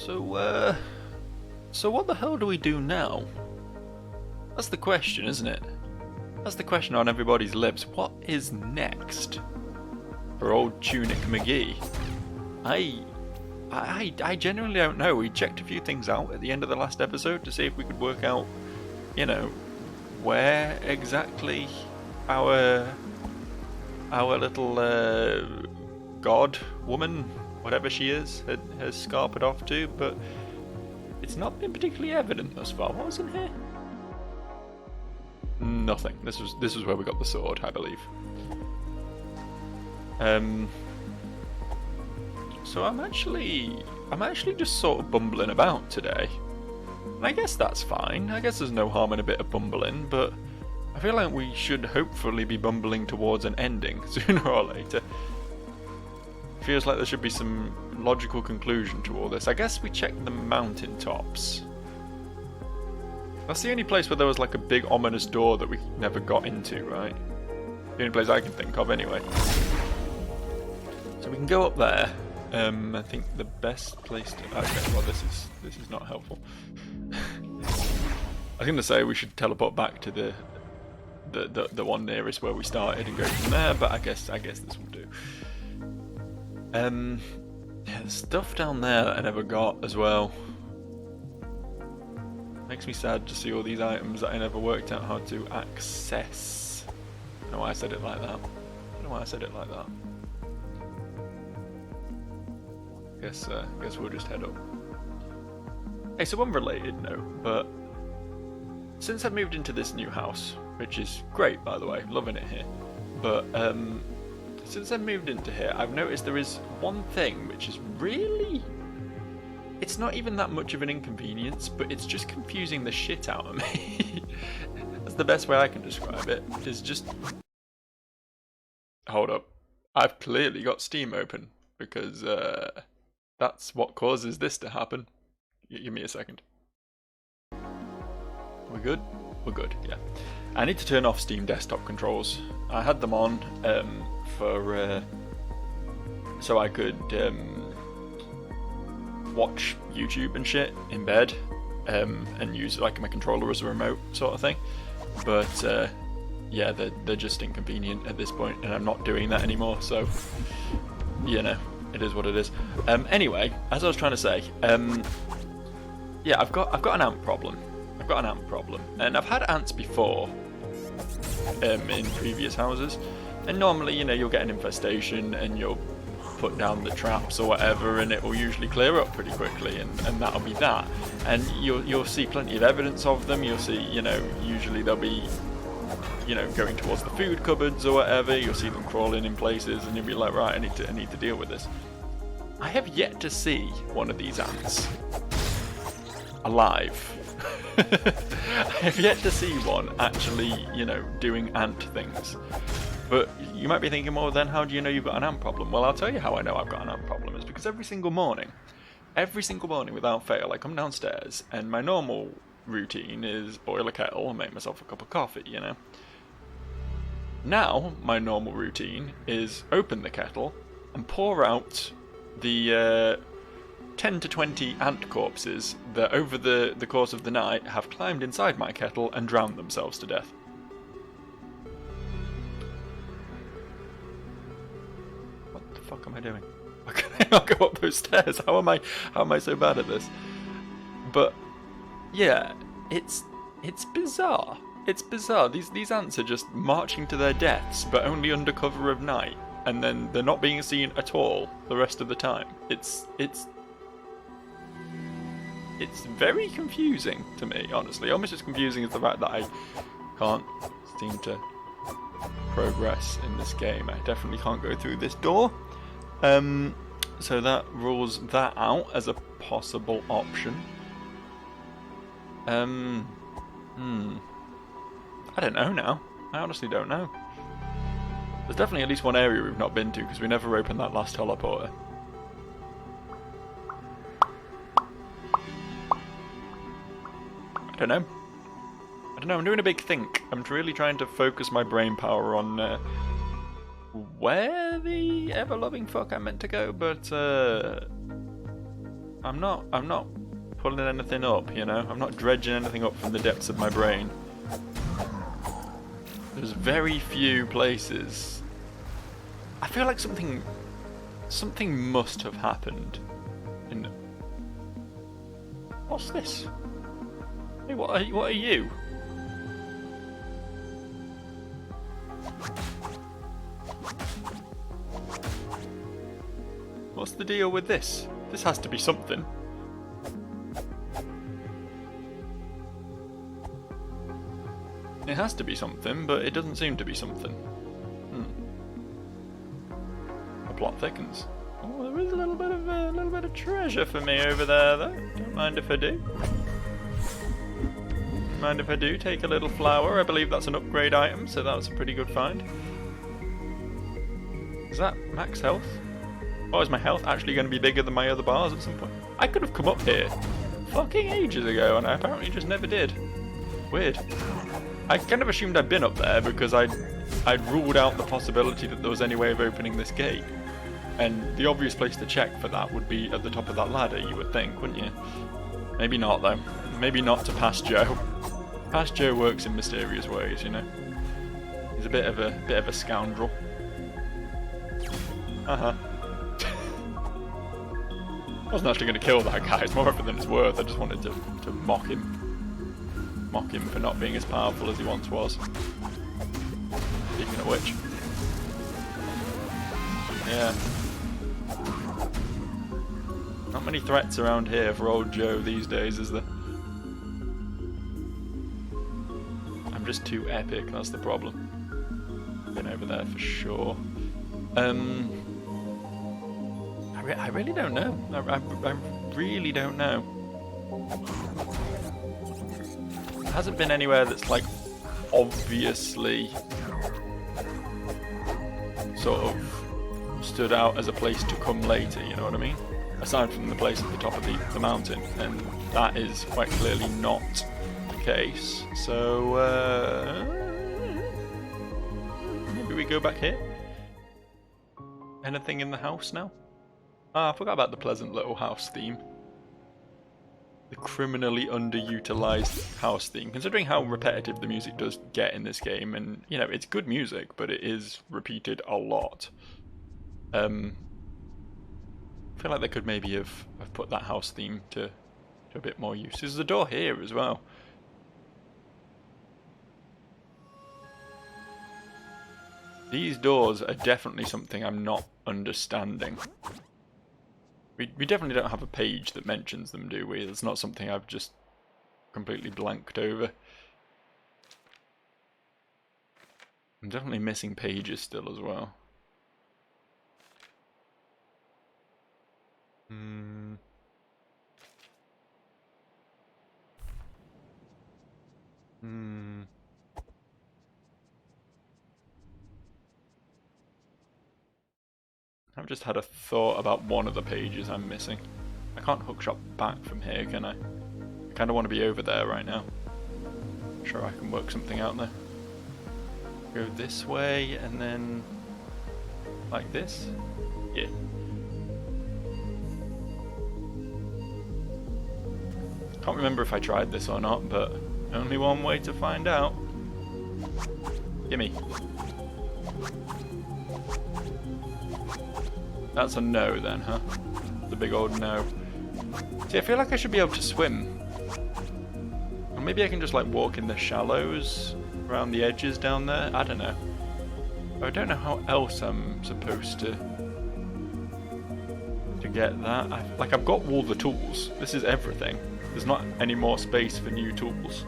So what the hell do we do now? That's the question, isn't it? That's the question on everybody's lips. What is next for old Tunic McGee? I genuinely don't know. We checked a few things out at the end of the last episode to see if we could work out, where exactly our little god woman, whatever she is, has scarpered off to, but it's not been particularly evident thus far. What was in here? Nothing. This was where we got the sword, I believe. So I'm actually just sort of bumbling about today. And I guess that's fine. I guess there's no harm in a bit of bumbling, but I feel like we should hopefully be bumbling towards an ending sooner or later. Feels like there should be some logical conclusion to all this. I guess we checked the mountain tops. That's the only place where there was like a big ominous door that we never got into, right? The only place I can think of anyway. So we can go up there. I think the best place to... Okay, well this is not helpful. I was going to say we should teleport back to the one nearest where we started and go from there, but I guess this will do. Yeah, there's stuff down there that I never got as well. Makes me sad to see all these items that I never worked out how to access. I don't know why I said it like that. Guess we'll just head up. Hey, so unrelated, no, but since I've moved into this new house, which is great by the way, loving it here, but since I've moved into here, I've noticed there is one thing which is really... It's not even that much of an inconvenience, but it's just confusing the shit out of me. That's the best way I can describe it. Is just... Hold up. I've clearly got Steam open, because that's what causes this to happen. Give me a second. We good? We're good, yeah. I need to turn off Steam desktop controls. I had them on for so I could watch YouTube and shit in bed and use like my controller as a remote sort of thing. But yeah, they're just inconvenient at this point, and I'm not doing that anymore. So it is what it is. Anyway, as I was trying to say, yeah, I've got an ant problem. And I've had ants before in previous houses, and normally, you'll get an infestation and you'll put down the traps or whatever, and it will usually clear up pretty quickly, and that'll be that. And you'll see plenty of evidence of them. You'll see, usually they'll be, going towards the food cupboards or whatever. You'll see them crawling in places, and you'll be like, right, I need to deal with this. I have yet to see one of these ants alive. I have yet to see one actually, doing ant things. But you might be thinking, well, then how do you know you've got an ant problem? Well, I'll tell you how I know I've got an ant problem. It's because every single morning without fail, I come downstairs and my normal routine is boil a kettle and make myself a cup of coffee, Now, my normal routine is open the kettle and pour out the 10 to 20 ant corpses that over the course of the night have climbed inside my kettle and drowned themselves to death. What the fuck am I doing? Why can I not go up those stairs? How am I so bad at this? But yeah, it's bizarre. It's bizarre. These ants are just marching to their deaths, but only under cover of night, and then they're not being seen at all the rest of the time. It's very confusing to me, honestly. Almost as confusing as the fact that I can't seem to progress in this game. I definitely can't go through this door. So that rules that out as a possible option. I don't know now. I honestly don't know. There's definitely at least one area we've not been to, because we never opened that last teleporter. I don't know. I'm doing a big think. I'm really trying to focus my brain power on where the ever-loving fuck I'm meant to go, but I'm not pulling anything up, you know? I'm not dredging anything up from the depths of my brain. There's very few places. I feel like something must have happened in... What's this? Hey, what are you? What's the deal with this? This has to be something. It has to be something, but it doesn't seem to be something. The plot thickens. Oh, there is a little bit of treasure for me over there, though. Don't mind if I do. Don't mind if I do. Take a little flower. I believe that's an upgrade item, so that's a pretty good find. Is that max health? Oh, is my health actually going to be bigger than my other bars at some point? I could have come up here fucking ages ago, and I apparently just never did. Weird. I kind of assumed I'd been up there because I'd ruled out the possibility that there was any way of opening this gate. And the obvious place to check for that would be at the top of that ladder, you would think, wouldn't you? Maybe not, though. Maybe not to Past Joe. Past Joe works in mysterious ways, you know. He's a bit of a scoundrel. I wasn't actually going to kill that guy. It's more effort than it's worth. I just wanted to mock him. Mock him for not being as powerful as he once was. Speaking of which. Yeah. Not many threats around here for old Joe these days, is there? I'm just too epic, that's the problem. Been over there for sure. I really don't know. I really don't know. There hasn't been anywhere that's like obviously sort of stood out as a place to come later, you know what I mean? Aside from the place at the top of the mountain, and that is quite clearly not the case. So maybe we go back here? Anything in the house now? Ah, I forgot about the pleasant little house theme. The criminally underutilized house theme. Considering how repetitive the music does get in this game, and you know, it's good music, but it is repeated a lot. I feel like they could maybe have put that house theme to a bit more use. There's a door here as well. These doors are definitely something I'm not understanding. We definitely don't have a page that mentions them, do we? It's not something I've just completely blanked over. I'm definitely missing pages still as well. I've just had a thought about one of the pages I'm missing. I can't hookshot back from here, can I? I kind of want to be over there right now. I'm sure I can work something out there. Go this way and then like this? Yeah. Can't remember if I tried this or not, but only one way to find out. Gimme. That's a no then, huh? The big old no. See, I feel like I should be able to swim. Or maybe I can just like walk in the shallows around the edges down there. I don't know. I don't know how else I'm supposed to get that. I've got all the tools. This is everything. There's not any more space for new tools.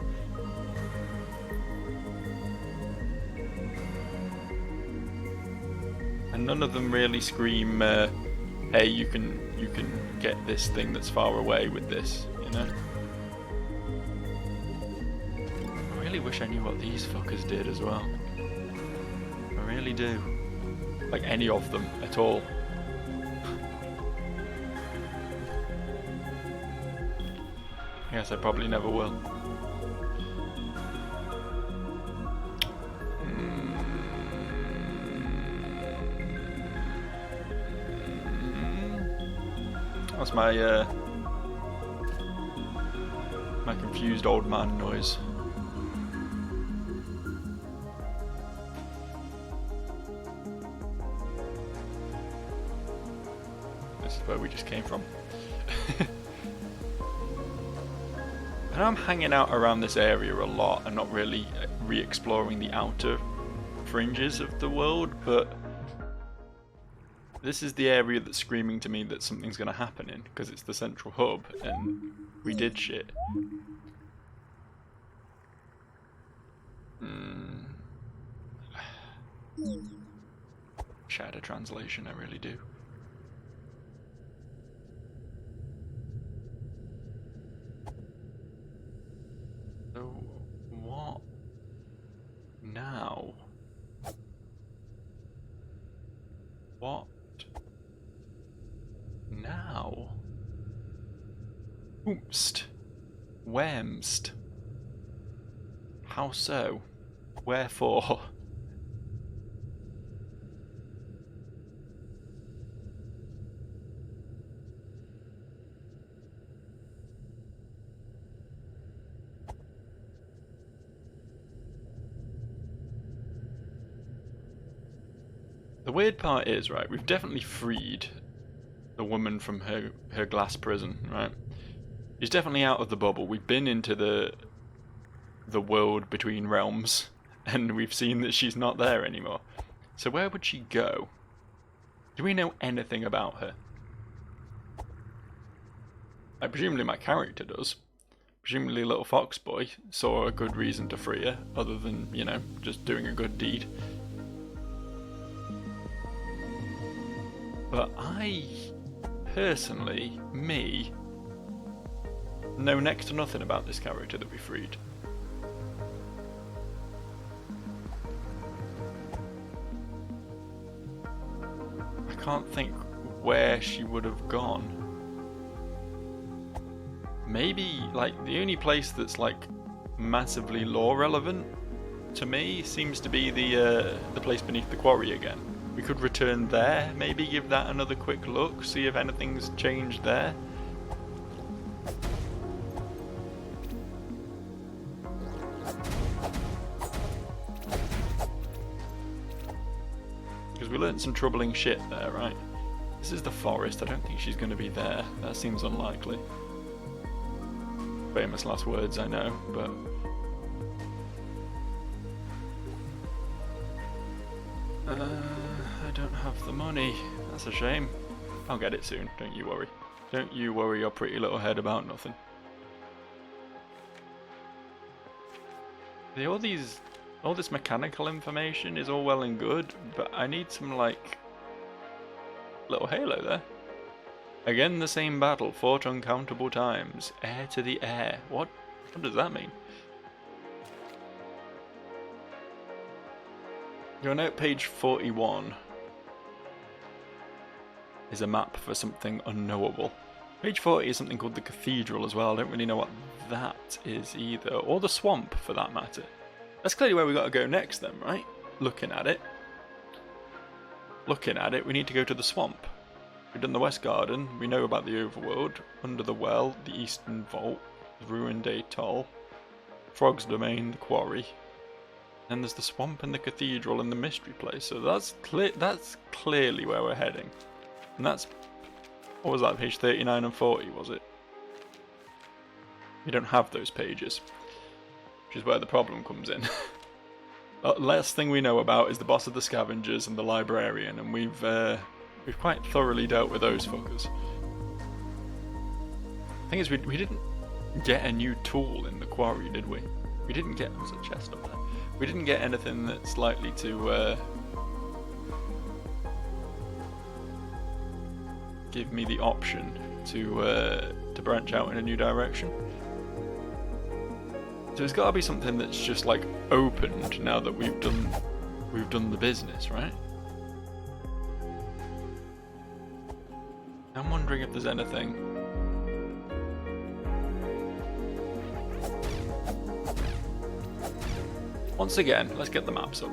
And none of them really scream, hey, you can get this thing that's far away with this, you know? I really wish I knew what these fuckers did as well. I really do. Like any of them at all. I guess I probably never will. That's my My confused old man noise. This is where we just came from. And I'm hanging out around this area a lot and not really re-exploring the outer fringes of the world, but this is the area that's screaming to me that something's going to happen in, because it's the central hub and we did shit. Shadow translation, I really do. So, what now? What now? Oomst. Wheremst. How so? Wherefore? The weird part is, right, we've definitely freed the woman from her glass prison, right? She's definitely out of the bubble. We've been into the world between realms, and we've seen that she's not there anymore. So where would she go? Do we know anything about her? Presumably my character does. Presumably little fox boy saw a good reason to free her, other than, you know, just doing a good deed. But I, personally, know next to nothing about this character that we freed. I can't think where she would have gone. Maybe, like, the only place that's, like, massively lore relevant to me seems to be the place beneath the quarry again. We could return there, maybe give that another quick look, see if anything's changed there. Because we learned some troubling shit there, right? This is the forest, I don't think she's going to be there. That seems unlikely. Famous last words, I know, but... I don't have the money. That's a shame. I'll get it soon, don't you worry. Don't you worry your pretty little head about nothing. All this mechanical information is all well and good, but I need some, like, little halo there. Again the same battle, fought uncountable times. Air to the air. What does that mean? You'll note page 41 is a map for something unknowable. Page 40 is something called the Cathedral as well. I don't really know what that is either. Or the swamp, for that matter. That's clearly where we got to go next then, right? Looking at it, we need to go to the swamp. We've done the West Garden, we know about the Overworld, Under the Well, the Eastern Vault, the Ruined Atoll, Frog's Domain, the Quarry. Then there's the swamp and the cathedral and the mystery place. So that's clearly where we're heading. And that's, what was that, page 39 and 40, was it? We don't have those pages, which is where the problem comes in. The last thing we know about is the boss of the scavengers and the librarian, and we've quite thoroughly dealt with those fuckers. The thing is, we didn't get a new tool in the quarry, did we? We didn't get, there's a chest up there. We didn't get anything that's likely to give me the option to branch out in a new direction. So it's got to be something that's just like opened now that we've done the business, right? I'm wondering if there's anything. Once again, let's get the maps up.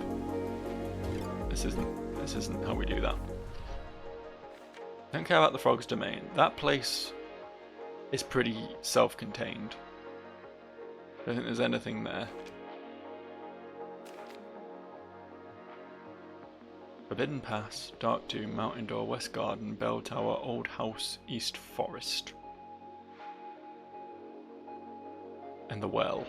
This isn't how we do that. Don't care about the Frog's Domain. That place is pretty self-contained. don't think there's anything there. Forbidden Pass, Dark Tomb, Mountain Door, West Garden, Bell Tower, Old House, East Forest. And the well.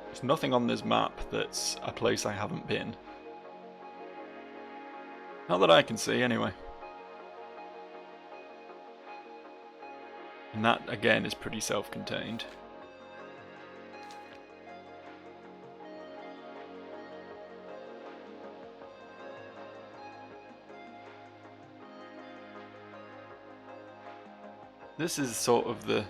There's nothing on this map that's a place I haven't been. Not that I can see, anyway. And that, again, is pretty self-contained. This is sort of the...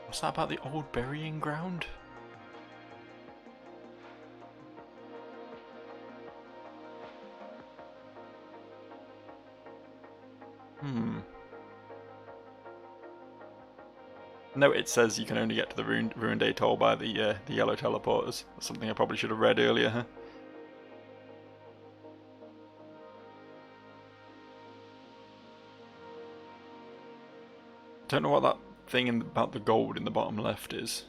What's that about the old burying ground? No, it says you can only get to the ruined atoll by the yellow teleporters. That's something I probably should have read earlier, huh? Don't know what that thing about the gold in the bottom left is.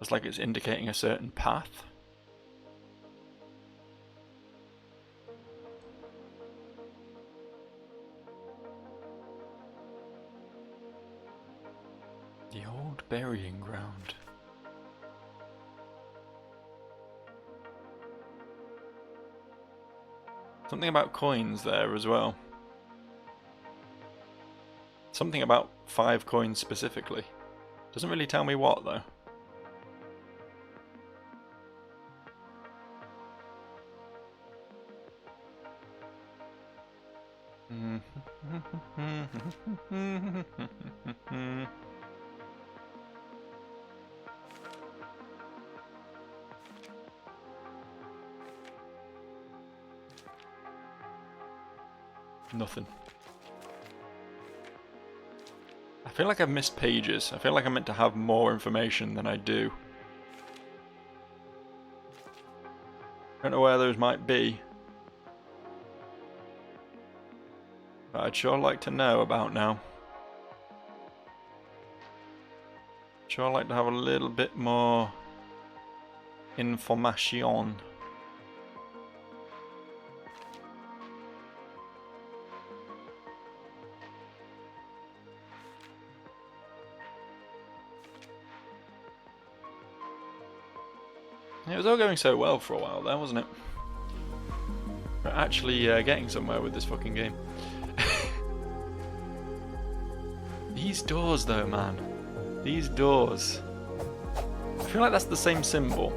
It's like it's indicating a certain path. The old burying ground. Something about coins there as well. Something about 5 coins specifically. Doesn't really tell me what though. Nothing. I feel like I've missed pages. I feel like I'm meant to have more information than I do. Don't know where those might be. But I'd sure like to know about now. Sure like to have a little bit more information. It was all going so well for a while there, wasn't it? We're actually getting somewhere with this fucking game. These doors though, man. These doors. I feel like that's the same symbol.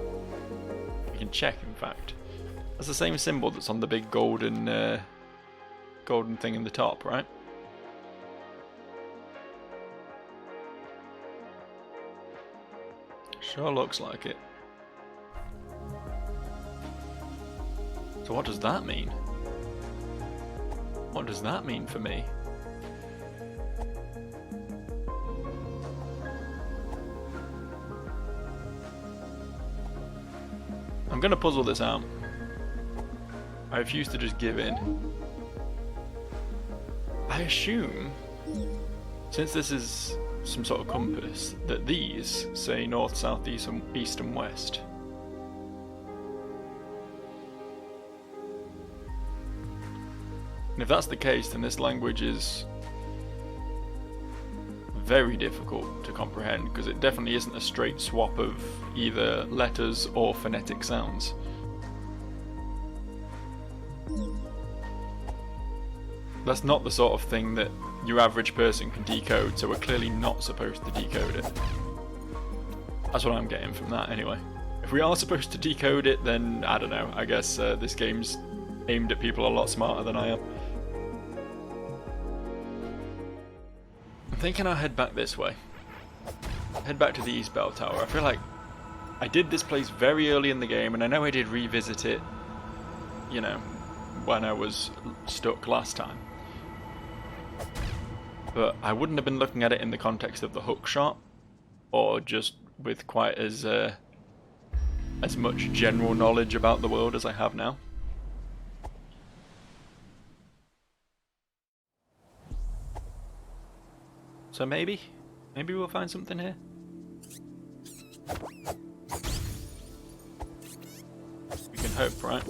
We can check, in fact. That's the same symbol that's on the big golden golden thing in the top, right? Sure looks like it. So what does that mean? What does that mean for me? I'm gonna puzzle this out. I refuse to just give in. I assume, since this is some sort of compass, that these say north, south, east and west. And if that's the case, then this language is very difficult to comprehend, because it definitely isn't a straight swap of either letters or phonetic sounds. That's not the sort of thing that your average person can decode, so we're clearly not supposed to decode it. That's what I'm getting from that anyway. If we are supposed to decode it, then I don't know, I guess this game's aimed at people a lot smarter than I am. I'm thinking I'll head back this way. Head back to the East Bell Tower. I feel like I did this place very early in the game, and I know I did revisit it, you know, when I was stuck last time. But I wouldn't have been looking at it in the context of the hook shot, or just with quite as much general knowledge about the world as I have now. So maybe we'll find something here. We can hope, right?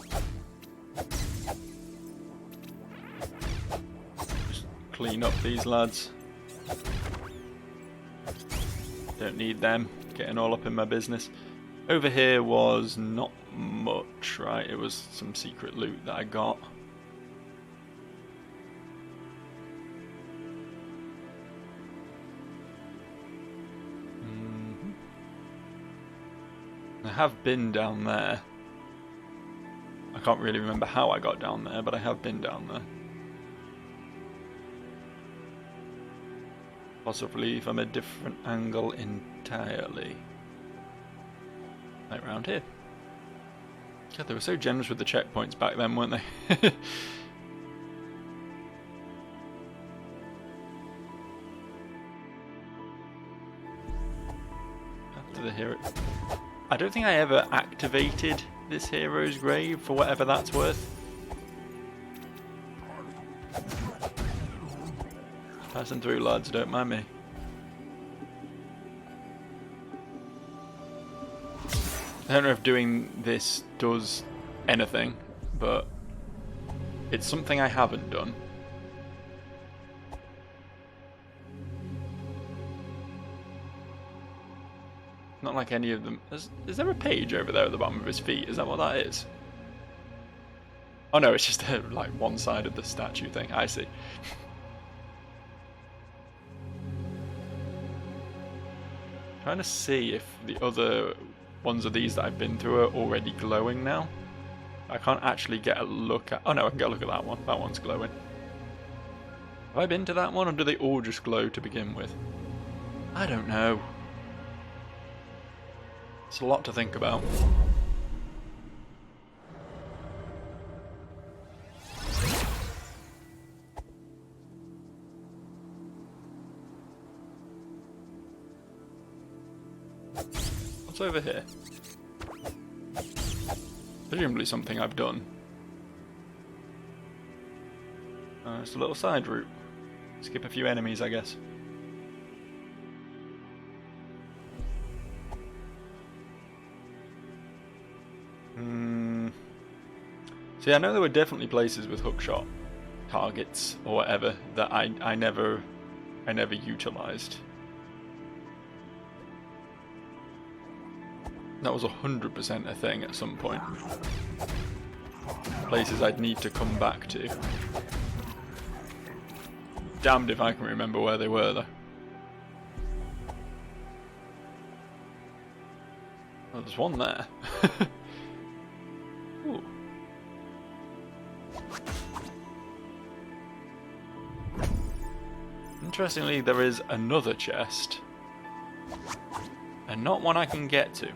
Just clean up these lads. Don't need them getting all up in my business. Over here was not much, right? It was some secret loot that I got. I have been down there. I can't really remember how I got down there, but I have been down there. Possibly from a different angle entirely. Like round here. God, they were so generous with the checkpoints back then, weren't they? After the hero... I don't think I ever activated this hero's grave, for whatever that's worth. Passing through, lads, don't mind me. I don't know if doing this does anything, but it's something I haven't done. Not like any of them. Is there a page over there at the bottom of his feet? Is that what that is? Oh no, it's just like one side of the statue thing. I see. Trying to see if the other ones of these that I've been through are already glowing now. I can't actually get a look at... Oh no, I can get a look at that one. That one's glowing. Have I been to that one, or do they all just glow to begin with? I don't know. It's a lot to think about. What's over here? Presumably something I've done. It's a little side route. Skip a few enemies, I guess. See, I know there were definitely places with hookshot targets or whatever that I never utilised. That was 100% a thing at some point. Places I'd need to come back to. Damned if I can remember where they were though. Oh, there's one there. Ooh. Interestingly, there is another chest, and not one I can get to.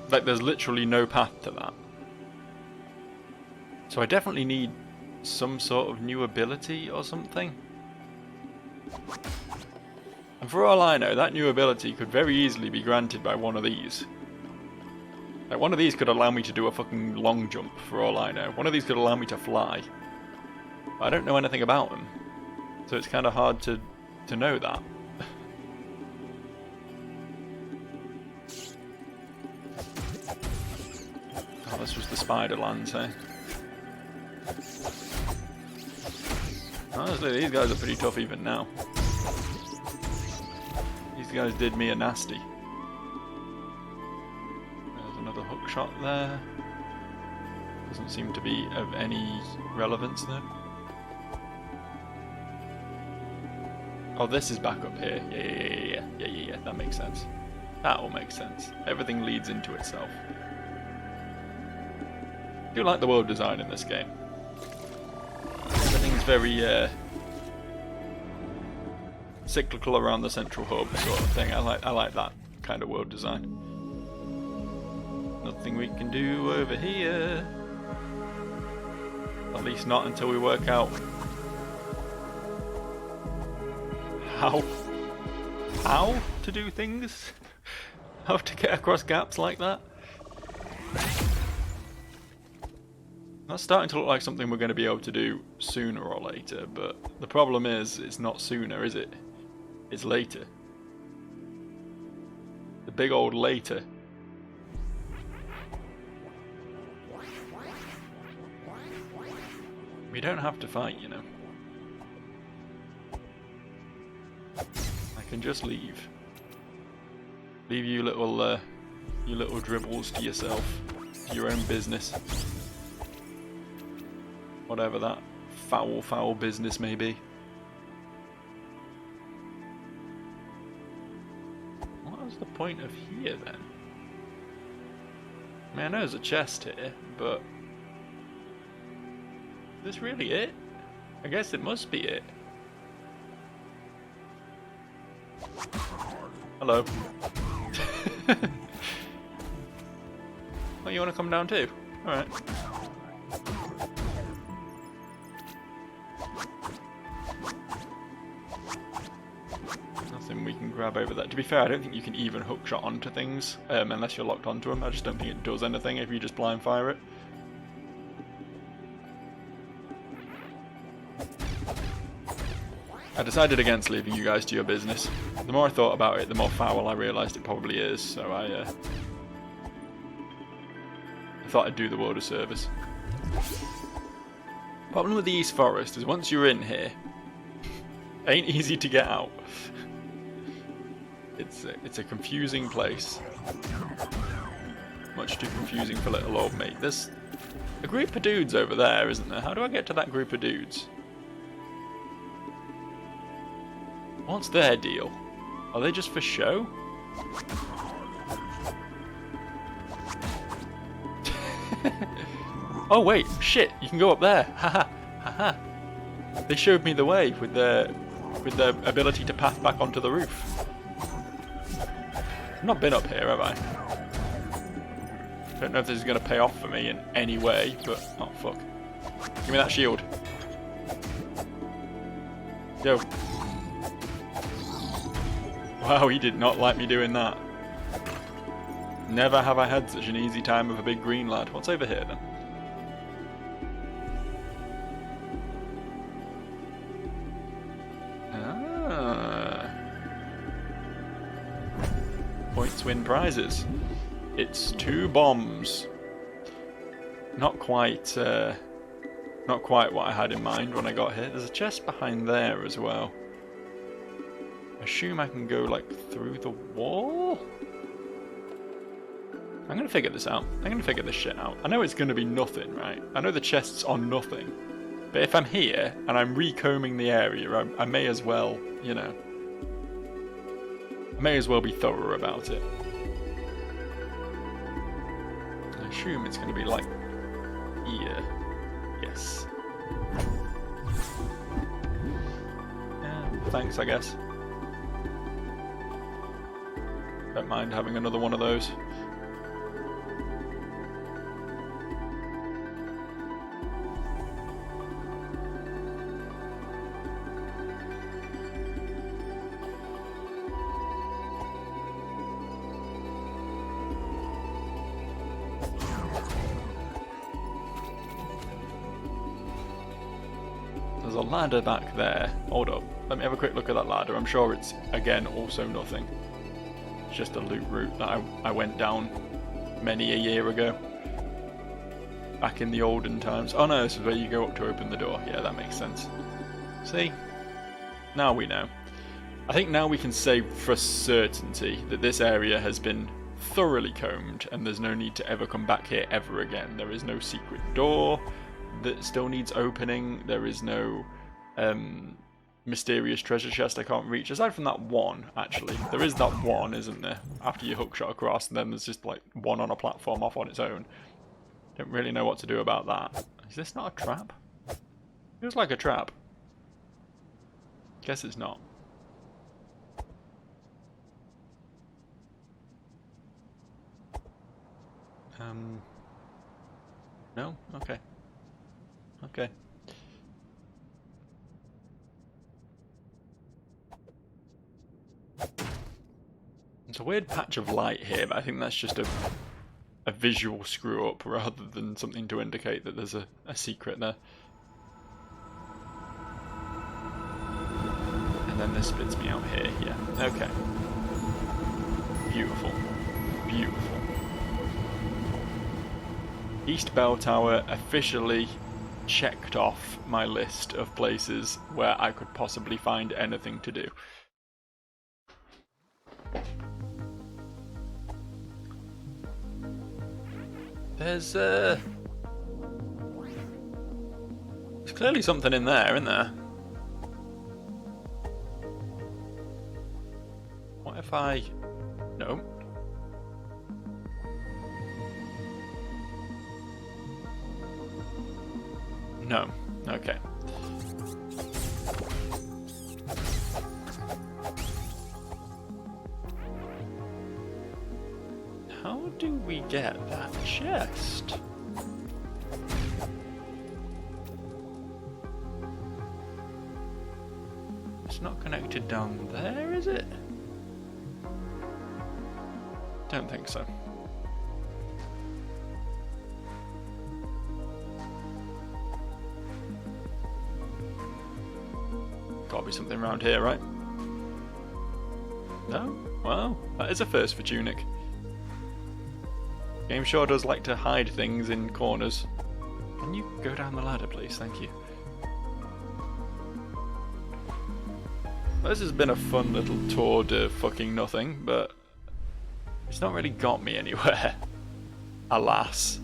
Like, there's literally no path to that. So I definitely need some sort of new ability or something. And for all I know, that new ability could very easily be granted by one of these. Like, one of these could allow me to do a fucking long jump, for all I know. One of these could allow me to fly. But I don't know anything about them. So it's kind of hard to know that. Oh, this was the spider lands, eh? Honestly, these guys are pretty tough even now. These guys did me a nasty. There's another hook shot there. Doesn't seem to be of any relevance though. Oh, this is back up here. Yeah. That makes sense. That all makes sense. Everything leads into itself. I do like the world design in this game. Everything's very cyclical around the central hub sort of thing. I like that kind of world design. Nothing we can do over here. At least not until we work out how to do things. How to get across gaps like that. That's starting to look like something we're going to be able to do sooner or later, but the problem is, it's not sooner, is it? It's later. The big old later. We don't have to fight, you know. I can just leave. Leave you little dribbles to yourself, to your own business. Whatever that foul business may be. What was the point of here then? I mean, I know there's a chest here, but is this really it? I guess it must be it. Hello. Oh, you want to come down too? Alright. Nothing we can grab over that. To be fair, I don't think you can even hookshot onto things unless you're locked onto them. I just don't think it does anything if you just blind fire it. I decided against leaving you guys to your business. The more I thought about it, the more foul I realised it probably is, so I thought I'd do the world a service. Problem with the East Forest is once you're in here, it ain't easy to get out. It's a confusing place. Much too confusing for little old me. There's a group of dudes over there, isn't there? How do I get to that group of dudes? What's their deal? Are they just for show? Oh wait, shit! You can go up there. Haha, haha. They showed me the way with their ability to path back onto the roof. I've not been up here, have I? Don't know if this is going to pay off for me in any way, but oh fuck! Give me that shield. Yo. Wow, he did not like me doing that. Never have I had such an easy time with a big green lad. What's over here then? Ah. Points win prizes. It's 2 bombs. Not quite what I had in mind when I got here. There's a chest behind there as well. Assume I can go like through the wall? I'm gonna figure this out. I'm gonna figure this shit out. I know it's gonna be nothing, right? I know the chests are nothing. But if I'm here and I'm recombing the area, I may as well, you know. I may as well be thorough about it. I assume it's gonna be like here. Yes. Yeah, thanks, I guess. Don't mind having another one of those. There's a ladder back there. Hold up. Let me have a quick look at that ladder. I'm sure it's, again, also nothing. It's just a loot route that I went down many a year ago. Back in the olden times. Oh no, this is where you go up to open the door. Yeah, that makes sense. See? Now we know. I think now we can say for certainty that this area has been thoroughly combed and there's no need to ever come back here ever again. There is no secret door that still needs opening. There is no mysterious treasure chest I can't reach. Aside from that one, actually. There is that one, isn't there? After you hookshot across, and then there's just like one on a platform off on its own. Don't really know what to do about that. Is this not a trap? Feels like a trap. Guess it's not. No? Okay. Okay. It's a weird patch of light here, but I think that's just a a visual screw up rather than something to indicate that there's a secret there. And then this spits me out here, yeah. Okay. Beautiful. Beautiful. East Bell Tower officially checked off my list of places where I could possibly find anything to do. There's clearly something in there, isn't there? What if I... No. No. Okay. How do we get that chest? It's not connected down there, is it? Don't think so. Gotta be something around here, right? No? Well, that is a first for Tunic. Game sure does like to hide things in corners. Can you go down the ladder, please? Thank you. Well, this has been a fun little tour to fucking nothing, but it's not really got me anywhere. Alas.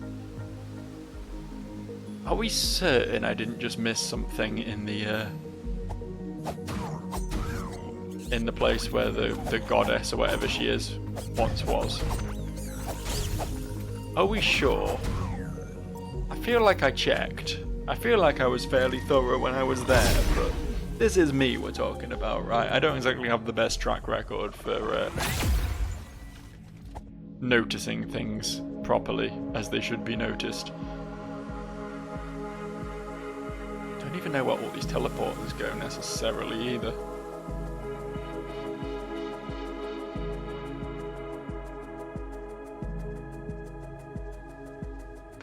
Are we certain I didn't just miss something in the place where the goddess or whatever she is once was? Are we sure? I feel like I checked. I feel like I was fairly thorough when I was there, but this is me we're talking about, right? I don't exactly have the best track record for noticing things properly as they should be noticed. Don't even know where all these teleporters go necessarily either.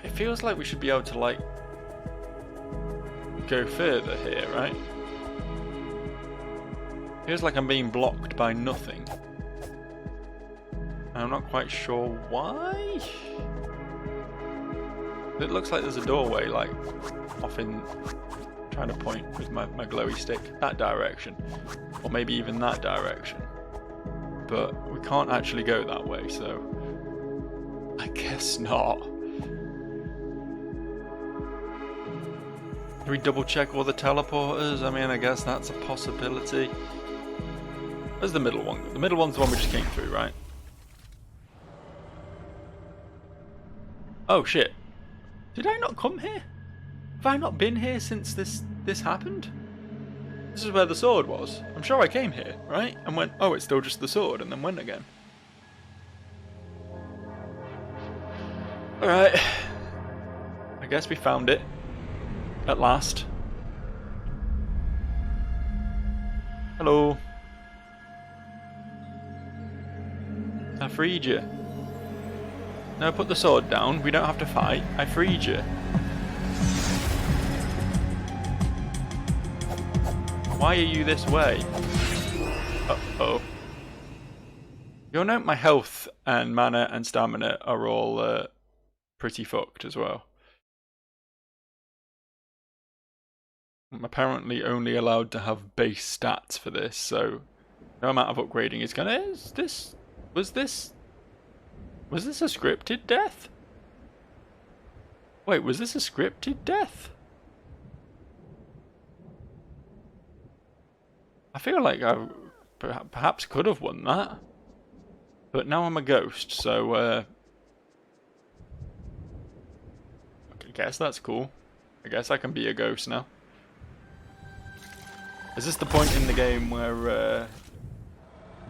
It feels like we should be able to, like, go further here, right? Feels like I'm being blocked by nothing. I'm not quite sure why. It looks like there's a doorway, like, off in... trying to point with my glowy stick that direction. Or maybe even that direction. But we can't actually go that way, so... I guess not. Do we double check all the teleporters? I mean, I guess that's a possibility. Where's the middle one? The middle one's the one we just came through, right? Oh shit. Did I not come here? Have I not been here since this happened? This is where the sword was. I'm sure I came here, right? And went, oh, it's still just the sword, and then went again. Alright. I guess we found it. At last. Hello. I freed you. No, put the sword down. We don't have to fight. I freed you. Why are you this way? Uh-oh. You'll note my health and mana and stamina are all pretty fucked as well. I'm apparently only allowed to have base stats for this, so no amount of upgrading is gonna... Was this a scripted death? Wait, was this a scripted death? I feel like I perhaps could have won that. But now I'm a ghost, so I guess that's cool. I guess I can be a ghost now. Is this the point in the game where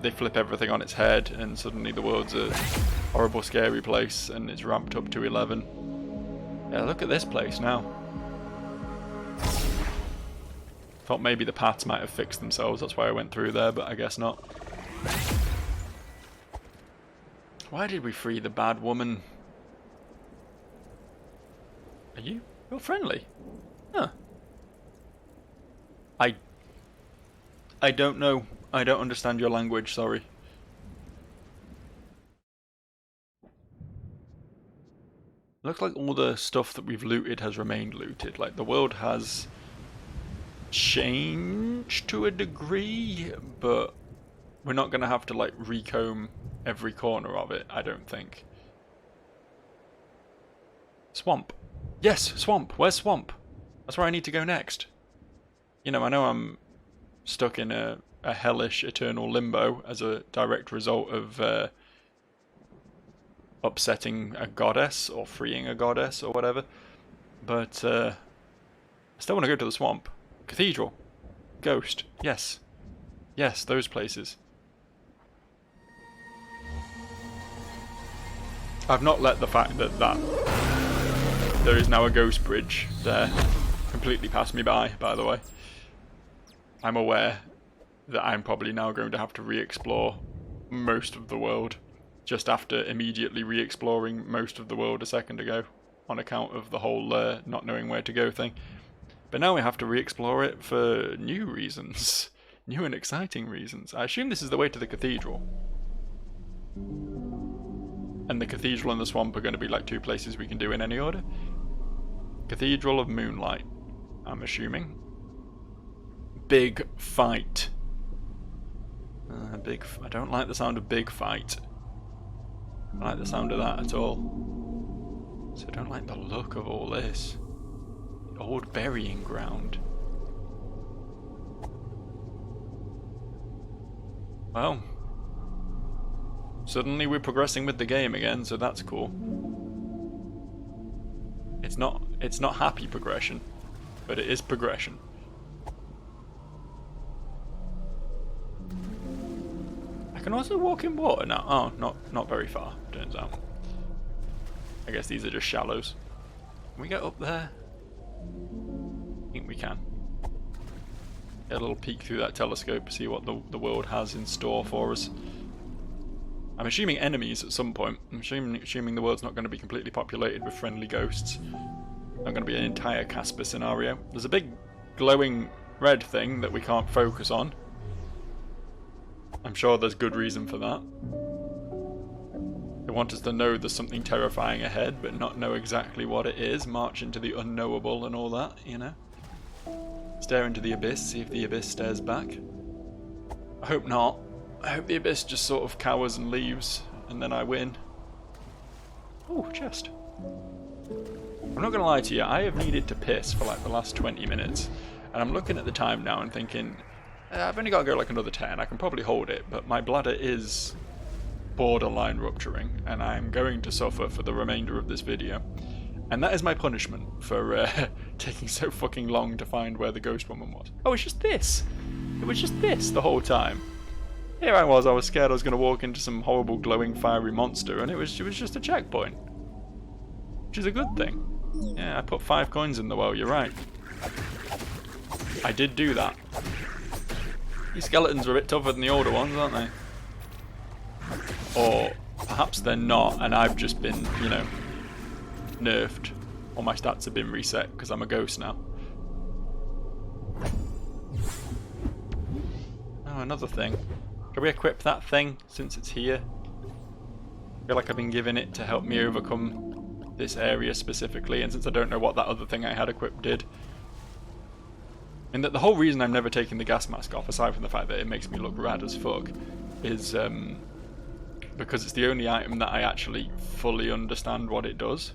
they flip everything on its head and suddenly the world's a horrible, scary place and it's ramped up to 11? Yeah, look at this place now. Thought maybe the paths might have fixed themselves, that's why I went through there, but I guess not. Why did we free the bad woman? Are you? You're friendly. Huh. I don't know. I don't understand your language, sorry. Looks like all the stuff that we've looted has remained looted. Like, the world has changed to a degree, but we're not going to have to, like, recomb every corner of it, I don't think. Swamp. Yes, swamp. Where's swamp? That's where I need to go next. You know I'm stuck in a hellish eternal limbo as a direct result of upsetting a goddess or freeing a goddess or whatever. But I still want to go to the swamp. Cathedral. Ghost. Yes. Yes, those places. I've not let the fact that there is now a ghost bridge there completely pass me by the way. I'm aware that I'm probably now going to have to re-explore most of the world just after immediately re-exploring most of the world a second ago on account of the whole not knowing where to go thing. But now we have to re-explore it for new reasons. New and exciting reasons. I assume this is the way to the cathedral. And the cathedral and the swamp are going to be like two places we can do in any order. Cathedral of Moonlight, I'm assuming. Big fight. I don't like the sound of big fight. I don't like the sound of that at all. So I don't like the look of all this. The old burying ground. Well, suddenly we're progressing with the game again, so that's cool. It's not happy progression, but it is progression. I can also walk in water now. Oh, not very far, turns out. I guess these are just shallows. Can we get up there? I think we can. Get a little peek through that telescope, see what the world has in store for us. I'm assuming enemies at some point. I'm assuming the world's not going to be completely populated with friendly ghosts. Not going to be an entire Casper scenario. There's a big glowing red thing that we can't focus on. I'm sure there's good reason for that. They want us to know there's something terrifying ahead, but not know exactly what it is. March into the unknowable and all that, you know. Stare into the abyss, see if the abyss stares back. I hope not. I hope the abyss just sort of cowers and leaves, and then I win. Ooh, chest. I'm not going to lie to you, I have needed to piss for like the last 20 minutes, and I'm looking at the time now and thinking, I've only got to go like another 10, I can probably hold it, but my bladder is borderline rupturing, and I'm going to suffer for the remainder of this video. And that is my punishment for taking so fucking long to find where the ghost woman was. Oh, it's just this! It was just this the whole time. Here I was scared I was going to walk into some horrible glowing fiery monster, and it was just a checkpoint. Which is a good thing. Yeah, I put 5 coins in the well, you're right. I did do that. These skeletons are a bit tougher than the older ones, aren't they? Or perhaps they're not, and I've just been, you know, nerfed. All my stats have been reset because I'm a ghost now. Oh, another thing. Can we equip that thing since it's here? I feel like I've been given it to help me overcome this area specifically, and since I don't know what that other thing I had equipped did. And that the whole reason I'm never taking the gas mask off, aside from the fact that it makes me look rad as fuck, is because it's the only item that I actually fully understand what it does.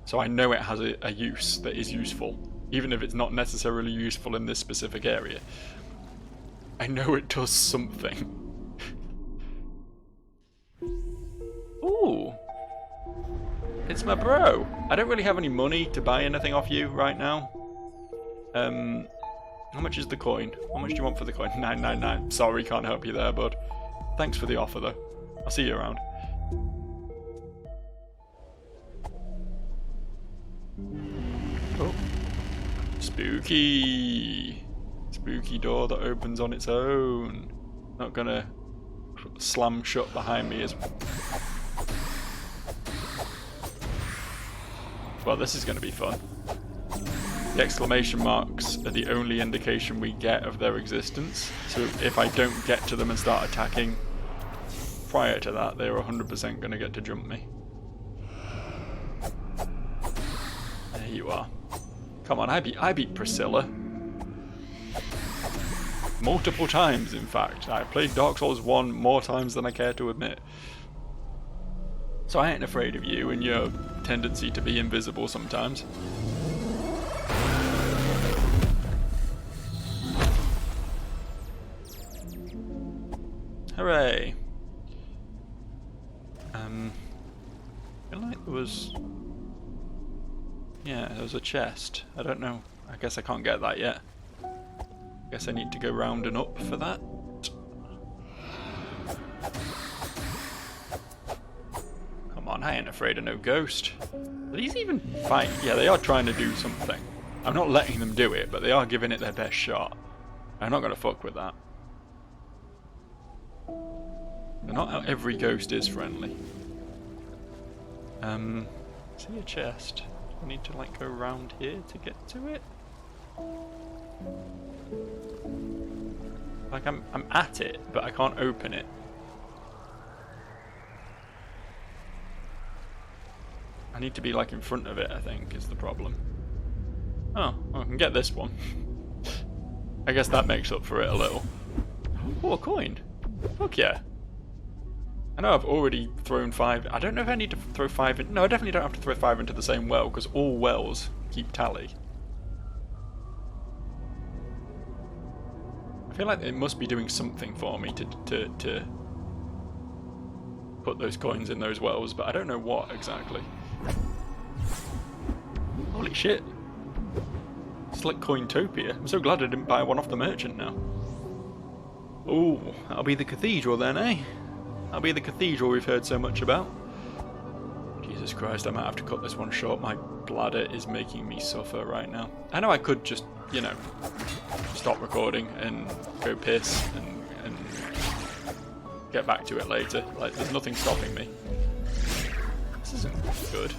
So I know it has a use that is useful, even if it's not necessarily useful in this specific area. I know it does something. Ooh. It's my bro. I don't really have any money to buy anything off you right now. How much is the coin? How much do you want for the coin? 999. Sorry, can't help you there, bud. Thanks for the offer, though. I'll see you around. Oh. Spooky. Spooky door that opens on its own. Not gonna slam shut behind me as... Well, this is going to be fun. The exclamation marks are the only indication we get of their existence. So if I don't get to them and start attacking prior to that, they're 100% going to get to jump me. There you are. Come on, I beat Priscilla. Multiple times, in fact. I played Dark Souls 1 more times than I care to admit. So I ain't afraid of you and your tendency to be invisible sometimes. Hooray! I feel like there was... Yeah, there was a chest. I don't know. I guess I can't get that yet. Guess I need to go round and up for that. Come on, I ain't afraid of no ghost. Are these even fighting? Yeah, they are trying to do something. I'm not letting them do it, but they are giving it their best shot. I'm not going to fuck with that. But not every ghost is friendly. See a chest. I need to like go around here to get to it. Like I'm at it, but I can't open it. I need to be like in front of it, I think, is the problem. Oh, well, I can get this one. I guess that makes up for it a little. Oh, a coin. Fuck yeah. I know I've already thrown 5. I don't know if I need to throw 5 in. No, I definitely don't have to throw 5 into the same well, because all wells keep tally. I feel like it must be doing something for me to put those coins in those wells, but I don't know what exactly. Holy shit. It's like Cointopia. I'm so glad I didn't buy one off the merchant now. Ooh, that'll be the cathedral then, eh? That'll be the cathedral we've heard so much about. Jesus Christ, I might have to cut this one short. My bladder is making me suffer right now. I know I could just, you know, stop recording and go piss and get back to it later. Like, there's nothing stopping me. This isn't good.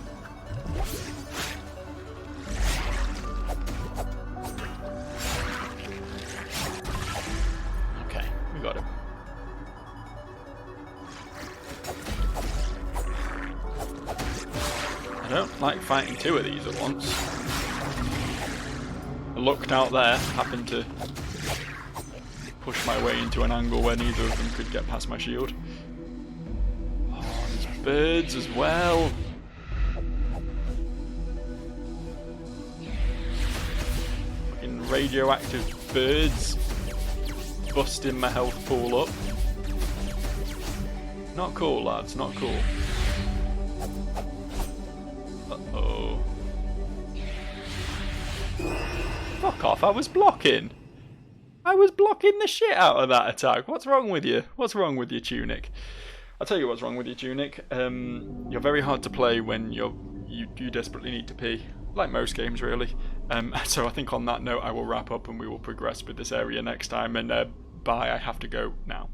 Okay, we got him. I don't like fighting 2 of these at once. I looked out there, happened to push my way into an angle where neither of them could get past my shield. Oh, there's birds as well. Fucking radioactive birds busting my health pool up. Not cool, lads, not cool. Uh-oh. Fuck off, I was blocking! I was blocking the shit out of that attack. What's wrong with you? What's wrong with you, Tunic? I'll tell you what's wrong with you, Tunic. You're very hard to play when you desperately need to pee. Like most games, really. So I think on that note, I will wrap up and we will progress with this area next time. And bye, I have to go now.